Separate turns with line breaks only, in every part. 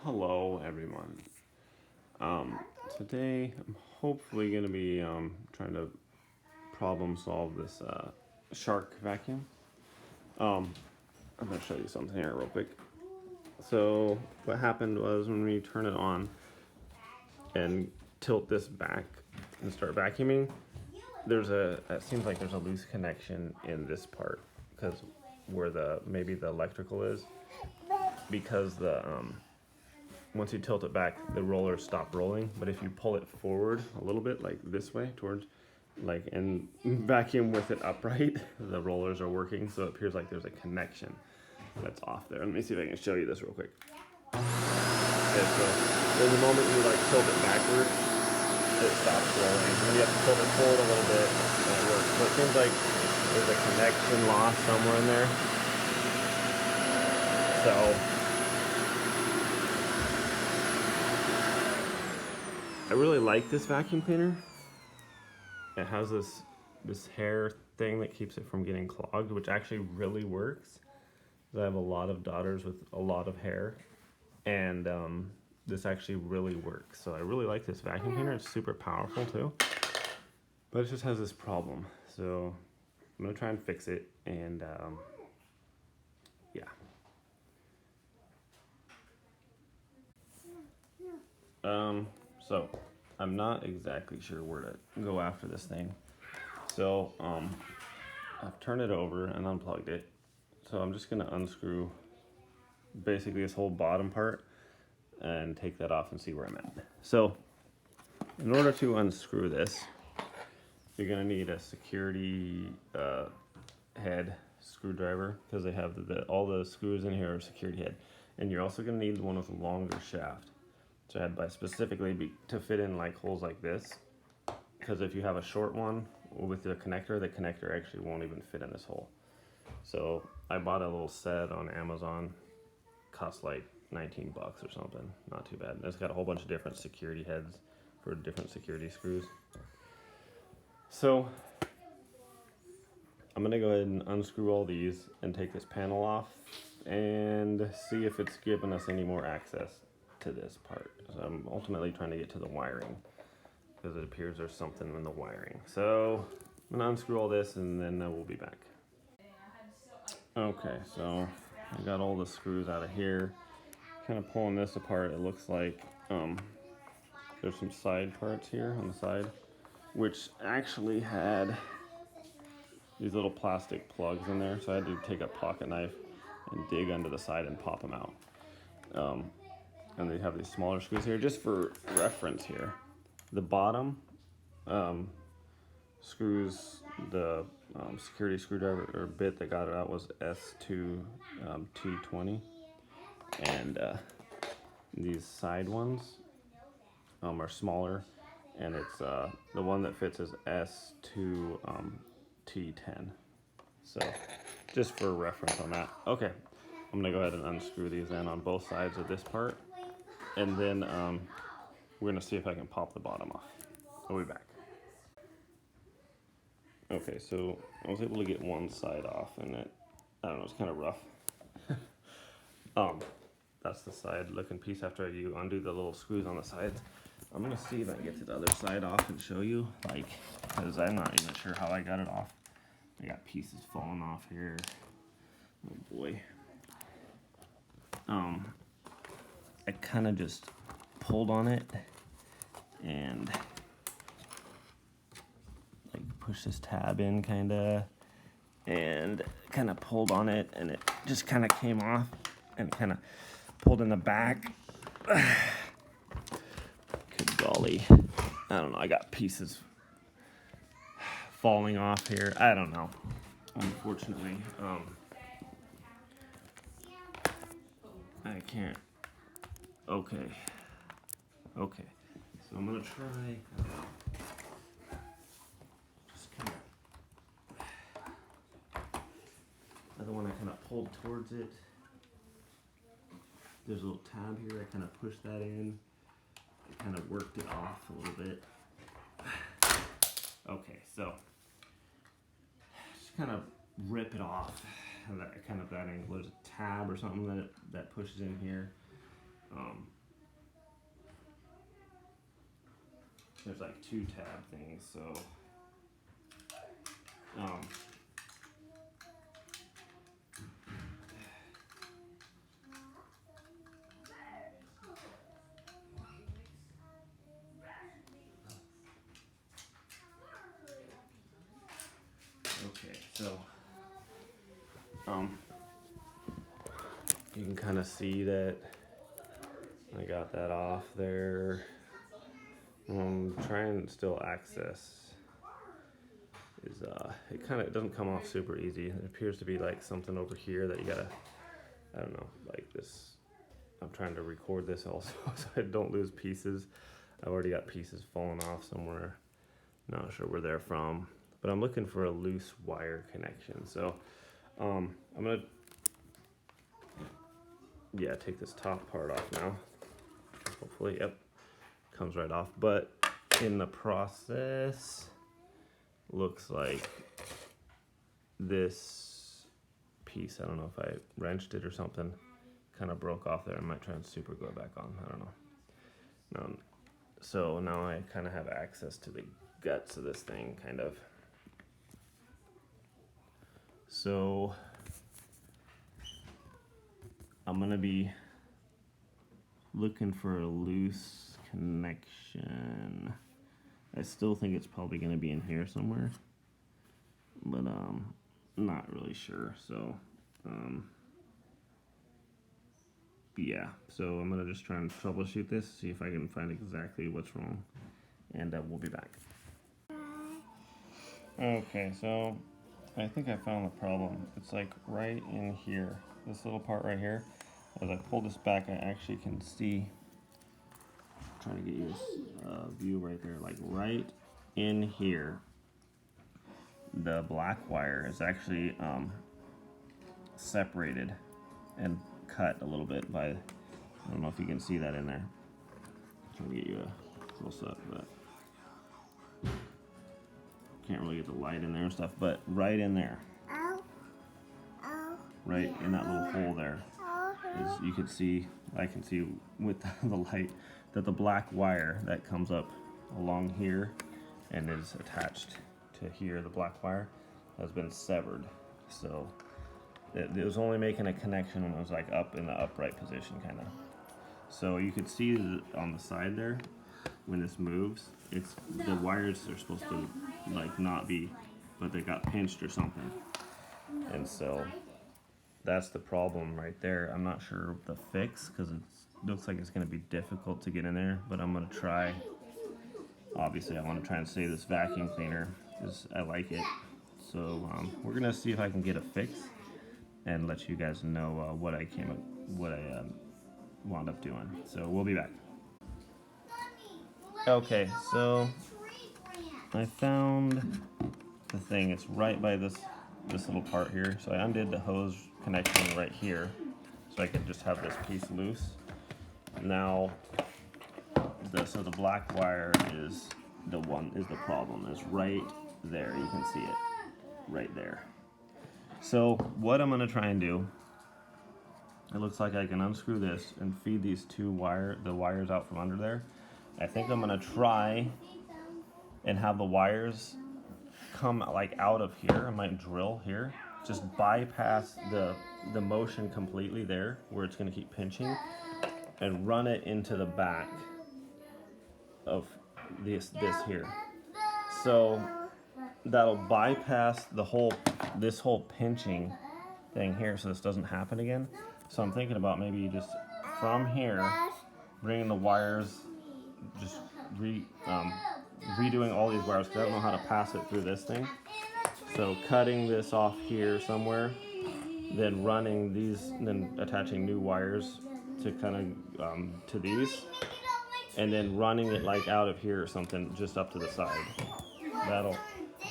Hello everyone. Today I'm hopefully going to be trying to problem solve this shark vacuum. I'm going to show you something here real quick. So what happened was when we turn it on and tilt this back and start vacuuming, it seems like there's a loose connection in this part because where maybe the electrical is, because once you tilt it back, the rollers stop rolling. But if you pull it forward a little bit, like this way, towards, and vacuum with it upright, the rollers are working. So it appears like there's a connection that's off there. Let me see if I can show you this real quick. Okay, so in the moment you tilt it backward, it stops rolling. And you have to tilt it forward a little bit, and it works. So it seems like there's a connection lost somewhere in there. So I really like this vacuum cleaner. It has this hair thing that keeps it from getting clogged, which actually really works. I have a lot of daughters with a lot of hair, and this actually really works. So I really like this vacuum cleaner. It's super powerful too, but it just has this problem. So I'm gonna try and fix it, and yeah. So I'm not exactly sure where to go after this thing. So I've turned it over and unplugged it. So I'm just gonna unscrew basically this whole bottom part and take that off and see where I'm at. So in order to unscrew this, you're gonna need a security head screwdriver, because they have all the screws in here are security head. And you're also gonna need one with a longer shaft. So I had by specifically to fit in holes like this, because if you have a short one with the connector actually won't even fit in this hole. So I bought a little set on Amazon, cost like 19 bucks or something, not too bad. It's got a whole bunch of different security heads for different security screws. So I'm gonna go ahead and unscrew all these and take this panel off and see if it's giving us any more access to this part. So I'm ultimately trying to get to the wiring, because it appears there's something in the wiring. So I'm gonna unscrew all this and then we'll be back. Okay, so I got all the screws out of here. Kind of pulling this apart, it looks like there's some side parts here on the side, which actually had these little plastic plugs in there. So I had to take a pocket knife and dig under the side and pop them out. And they have these smaller screws here, just for reference here. The bottom screws, the security screwdriver or bit that got it out was S2 T20, and these side ones are smaller, and it's the one that fits is S2 T10. So just for reference on that. Okay, I'm gonna go ahead and unscrew these then on both sides of this part, and then we're gonna see if I can pop the bottom off. I'll be back. Okay, so I was able to get one side off, and I don't know, it's kind of rough. That's the side looking piece after you undo the little screws on the sides. I'm gonna see if I can get to the other side off and show you, because I'm not even sure how I got it off. I got pieces falling off here. Oh boy. I kind of just pulled on it and push this tab in and kind of pulled on it, and it just kind of came off and kind of pulled in the back. Good golly. I don't know, I got pieces falling off here. I don't know, unfortunately. I can't. Okay, so I'm gonna try the one I kind of pulled towards it. There's a little tab here. I kind of pushed that in. I kind of worked it off a little bit. Okay, so just kind of rip it off. That angle. There's a tab or something that pushes in here. there's like 2 tab things, so okay, so you can kind of see that I got that off there. Trying to still access is it doesn't come off super easy. It appears to be like something over here that you gotta, I don't know, like this. I'm trying to record this also so I don't lose pieces. I've already got pieces falling off somewhere. Not sure where they're from, but I'm looking for a loose wire connection. So I'm gonna take this top part off now. Hopefully, yep, comes right off. But in the process, looks like this piece, I don't know if I wrenched it or something, kind of broke off there. I might try and super glue it back on, I don't know. So now I kind of have access to the guts of this thing, kind of. So I'm gonna be looking for a loose connection. I still think it's probably gonna be in here somewhere, but not really sure. So yeah, so I'm gonna just try and troubleshoot this, see if I can find exactly what's wrong, and we'll be back. Okay, so I think I found the problem. It's like right in here, this little part right here. As I pull this back, I actually can see, I'm trying to get you a view right there, like right in here, the black wire is actually separated and cut a little bit by, I don't know if you can see that in there. I'm trying to get you a close up, but can't really get the light in there and stuff, but right in there, right in that little hole there, is, you can see, I can see with the light, that the black wire that comes up along here and is attached to here, the black wire, has been severed. So it was only making a connection when it was like up in the upright position, kind of. So you could see on the side there, when this moves, it's the wires are supposed to like not be, but they got pinched or something, and so that's the problem right there. I'm not sure of the fix because it looks like it's going to be difficult to get in there, but I'm going to try. Obviously I want to try and save this vacuum cleaner because I like it. So we're going to see if I can get a fix and let you guys know what I wound up doing. So we'll be back. Okay, so I found the thing. It's right by this little part here. So I undid the hose connection right here, so I could just have this piece loose. Now, so the black wire is the problem. It's right there. You can see it right there. So what I'm gonna try and do, it looks like I can unscrew this and feed these the wires out from under there. I think I'm gonna try and have the wires come like out of here. I might drill here, just bypass the motion completely there where it's gonna keep pinching, and run it into the back of this here. So that'll bypass this whole pinching thing here, so this doesn't happen again. So I'm thinking about maybe just from here, bringing the wires, just redoing all these wires, because I don't know how to pass it through this thing. So cutting this off here somewhere, then running these, and then attaching new wires to kind of to these, and then running it like out of here or something, just up to the side. That'll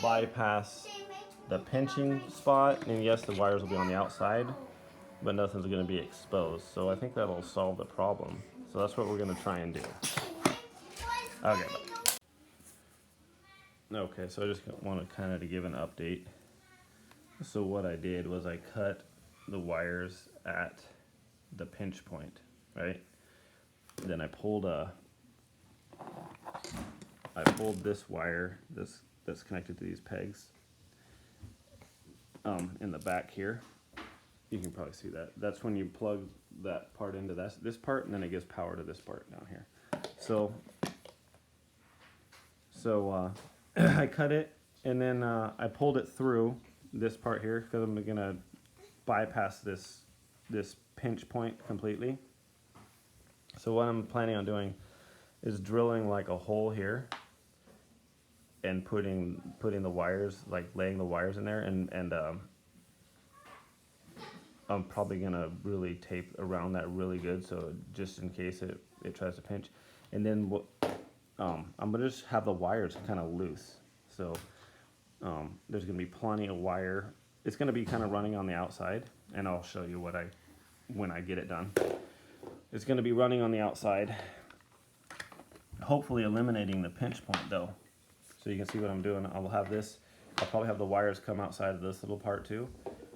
bypass the pinching spot, and yes, the wires will be on the outside, but nothing's going to be exposed. So I think that'll solve the problem. So that's what we're going to try and do. Okay. Okay, so I just want to kind of give an update. So what I did was I cut the wires at the pinch point, right? then I pulled this wire that's connected to these pegs in the back here. You can probably see that. That's when you plug that part into this part, and then it gives power to this part down here. So I cut it, and then I pulled it through this part here because I'm gonna bypass this pinch point completely. So what I'm planning on doing is drilling like a hole here and putting the wires, like laying the wires in there, and I'm probably gonna really tape around that really good, so just in case it tries to pinch. And then what I'm gonna just have the wires kind of loose, so there's gonna be plenty of wire. It's gonna be kind of running on the outside, and I'll show you when I get it done. It's gonna be running on the outside, hopefully eliminating the pinch point though. So you can see what I'm doing. I'll probably have the wires come outside of this little part too,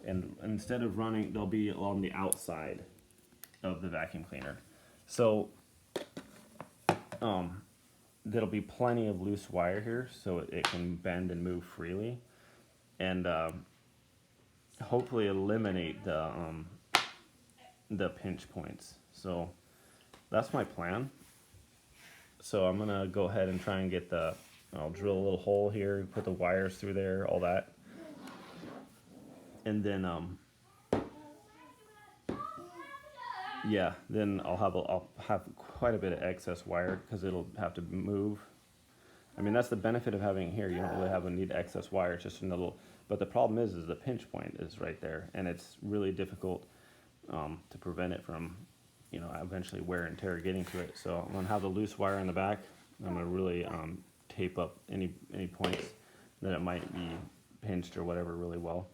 and instead of running, they'll be on the outside of the vacuum cleaner. So there'll be plenty of loose wire here, so it can bend and move freely, and hopefully eliminate the pinch points. So that's my plan. So I'm gonna go ahead and try and get I'll drill a little hole here, put the wires through there, all that, and then yeah, then I'll have quite a bit of excess wire because it'll have to move. I mean, that's the benefit of having it here. You don't really need excess wire. It's just a little. But the problem is the pinch point is right there, and it's really difficult to prevent it from, eventually wear and tear getting to it. So I'm gonna have the loose wire in the back. I'm gonna really tape up any points that it might be pinched or whatever really well.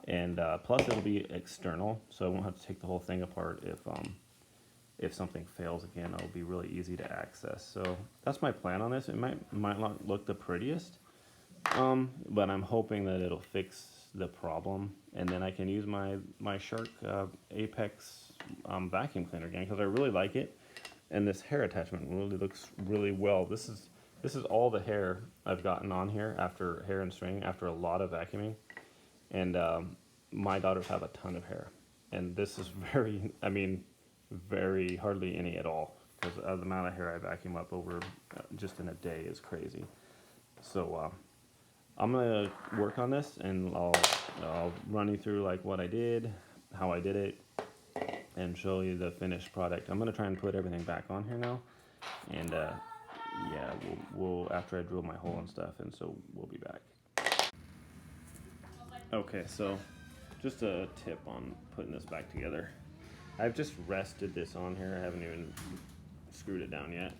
And plus it'll be external, so I won't have to take the whole thing apart if something fails again. It'll be really easy to access. So that's my plan on this. It might not look the prettiest, but I'm hoping that it'll fix the problem, and then I can use my Shark Apex vacuum cleaner again, because I really like it, and this hair attachment really looks really well. This is all the hair I've gotten on here after hair and string after a lot of vacuuming, and my daughters have a ton of hair, and this is very hardly any at all, because the amount of hair I vacuum up over just in a day is crazy. So I'm gonna work on this, and I'll run you through like what I did, how I did it, and show you the finished product. I'm gonna try and put everything back on here now, and yeah, we'll after I drill my hole and stuff, and so we'll be back. Okay, so just a tip on putting this back together. I've just rested this on here. I haven't even screwed it down yet.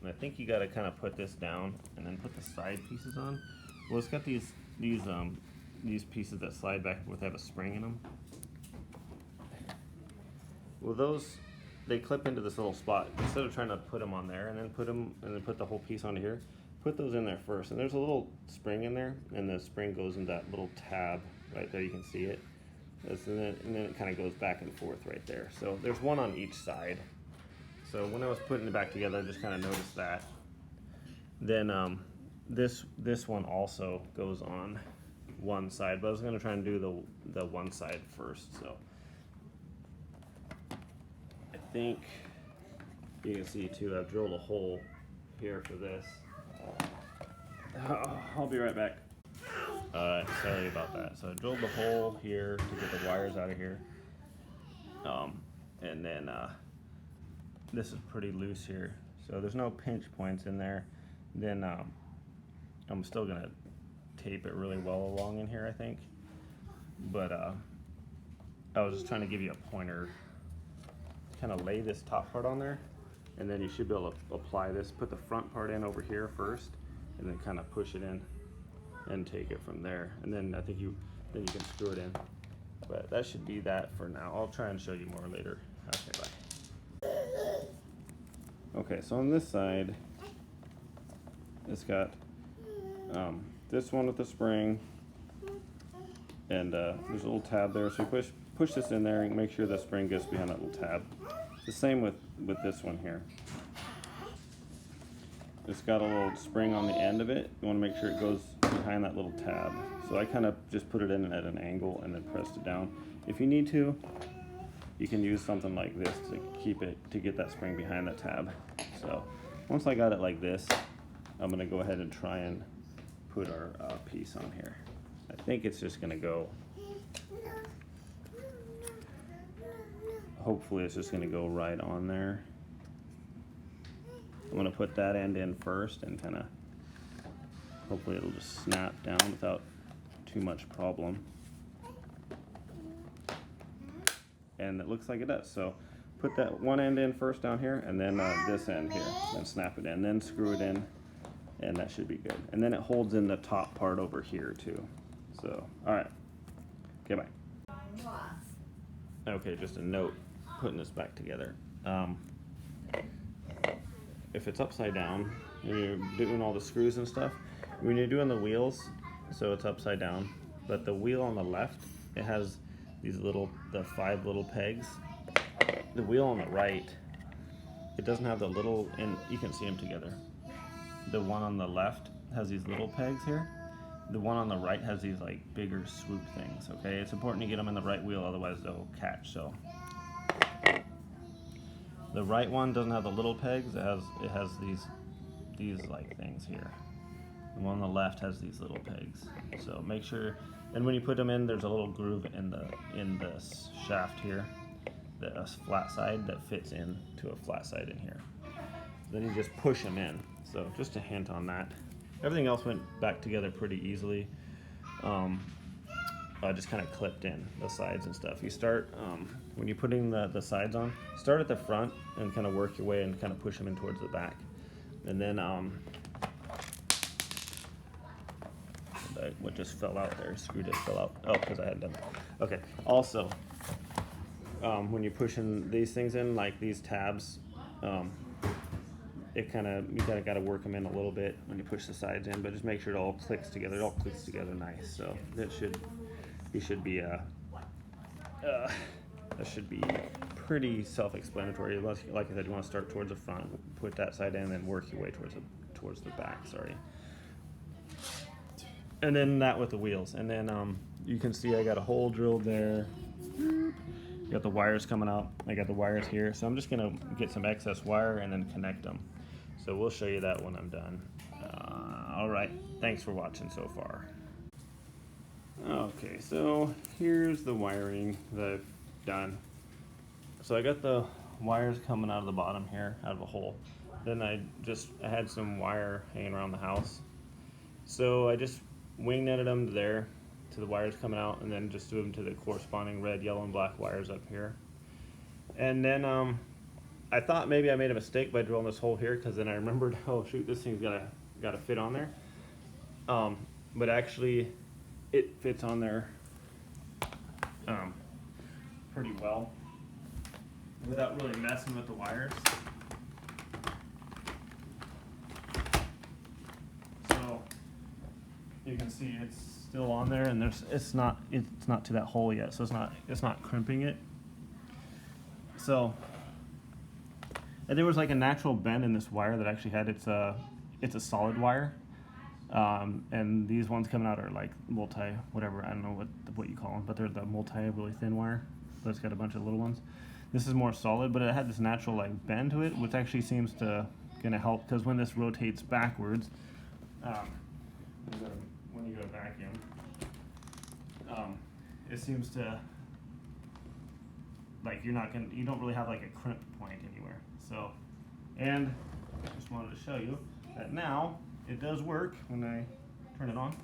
And I think you got to kind of put this down and then put the side pieces on. Well, it's got these pieces that slide back and forth. They have a spring in them. Well, they clip into this little spot. Instead of trying to put them on there and then put the whole piece onto here, put those in there first. And there's a little spring in there, and the spring goes in that little tab right there. You can see it. And then it kind of goes back and forth right there. So there's one on each side. So when I was putting it back together, I just kind of noticed that. Then this one also goes on one side, but I was going to try and do the one side first. So I think you can see too, I've drilled a hole here for this. I'll be right back. Sorry about that. So I drilled the hole here to get the wires out of here, and then this is pretty loose here, so there's no pinch points in there. Then I'm still gonna tape it really well along in here, I think, but I was just trying to give you a pointer. Kind of lay this top part on there, and then you should be able to apply this. Put the front part in over here first, and then kind of push it in and take it from there, and then I think you can screw it in. But that should be that for now. I'll try and show you more later. Okay, bye. Okay, so on this side, it's got this one with the spring, and there's a little tab there. So you push this in there and make sure the spring gets behind that little tab, The same with this one here. It's got a little spring on the end of it. You want to make sure it goes behind that little tab. So I kind of just put it in at an angle and then pressed it down. If you need to, you can use something like this to keep it, to get that spring behind the tab. So once I got it like this, I'm going to go ahead and try and put our piece on here. I think it's just going to go, hopefully it's just going to go right on there. I'm going to put that end in first and kind of, hopefully it'll just snap down without too much problem. And it looks like it does. So put that one end in first down here, and then this end here, then snap it in, then screw it in, and that should be good. And then it holds in the top part over here too. So, all right, okay, bye. Okay, just a note, putting this back together. If it's upside down, and you're doing all the screws and stuff, when you're doing the wheels, so it's upside down, but the wheel on the left, it has these the 5 little pegs. The wheel on the right, it doesn't have the little, and you can see them together. The one on the left has these little pegs here. The one on the right has these like bigger swoop things, okay? It's important to get them in the right wheel, otherwise they'll catch, so. The right one doesn't have the little pegs, it has these like things here. The one on the left has these little pegs. So make sure, and when you put them in, there's a little groove in the shaft here, a flat side that fits into a flat side in here. Then you just push them in. So just a hint on that. Everything else went back together pretty easily. I just kind of clipped in the sides and stuff. You start, when you're putting the sides on, start at the front and kind of work your way and kind of push them in towards the back. And then, what just fell out there, screw just fell out. Oh, because I hadn't done that. Okay, also, when you're pushing these things in, like these tabs, you kind of got to work them in a little bit when you push the sides in, but just make sure it all clicks together. It all clicks together nice. So that should be pretty self-explanatory. Like I said, you want to start towards the front, put that side in, and then work your way towards the back. Sorry. And then that with the wheels, and then you can see I got a hole drilled there. Got the wires coming out. I got the wires here, so I'm just gonna get some excess wire and then connect them. So we'll show you that when I'm done. All right, thanks for watching so far. Okay, so here's the wiring that I've done. So I got the wires coming out of the bottom here, out of a hole. Then I had some wire hanging around the house. So I just wing netted them to there, to the wires coming out, and then just do them to the corresponding red, yellow, and black wires up here. And then I thought maybe I made a mistake by drilling this hole here, because then I remembered, oh shoot, this thing's gotta fit on there. But actually, it fits on there pretty well without really messing with the wires. So you can see it's still on there, and it's not to that hole yet, so it's not crimping it. So, and there was like a natural bend in this wire that actually had it's a solid wire. And these ones coming out are like multi, whatever, I don't know what you call them, but they're the multi really thin wire, but it's got a bunch of little ones. This is more solid, but it had this natural like bend to it, which actually seems gonna help, because when this rotates backwards, when you go vacuum, it seems to, like, you don't really have like a crimp point anywhere. So, and I just wanted to show you that now it does work when I turn it on.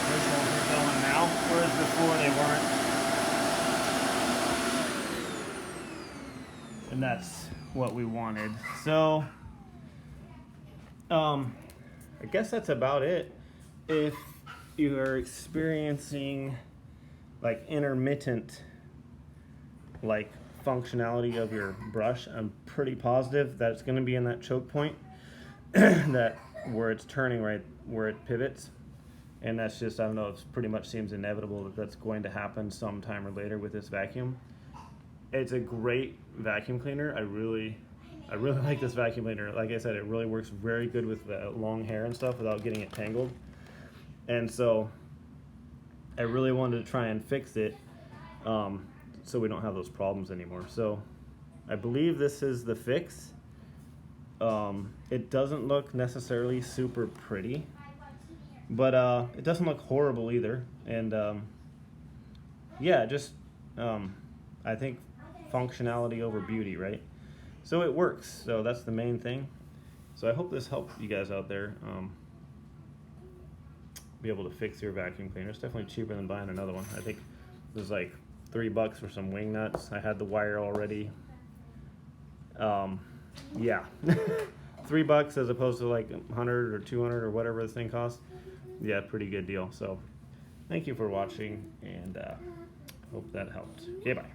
Thresholds are going now, whereas before they weren't. And that's what we wanted. So, I guess that's about it. If you are experiencing like intermittent like functionality of your brush, I'm pretty positive that it's going to be in that choke point that where it's turning right where it pivots, and that's just, I don't know, it pretty much seems inevitable that that's going to happen sometime or later with this vacuum. It's a great vacuum cleaner. I really like this vacuum cleaner. Like I said, it really works very good with long hair and stuff without getting it tangled. And so I really wanted to try and fix it so we don't have those problems anymore. So I believe this is the fix. It doesn't look necessarily super pretty, but it doesn't look horrible either. And yeah, just I think functionality over beauty, right? So it works. So that's the main thing. So I hope this helped you guys out there be able to fix your vacuum cleaner. It's definitely cheaper than buying another one. I think it was like $3 for some wing nuts. I had the wire already. Yeah. $3 as opposed to like 100 or 200 or whatever this thing costs. Yeah, pretty good deal. So thank you for watching, and hope that helped. Okay, bye.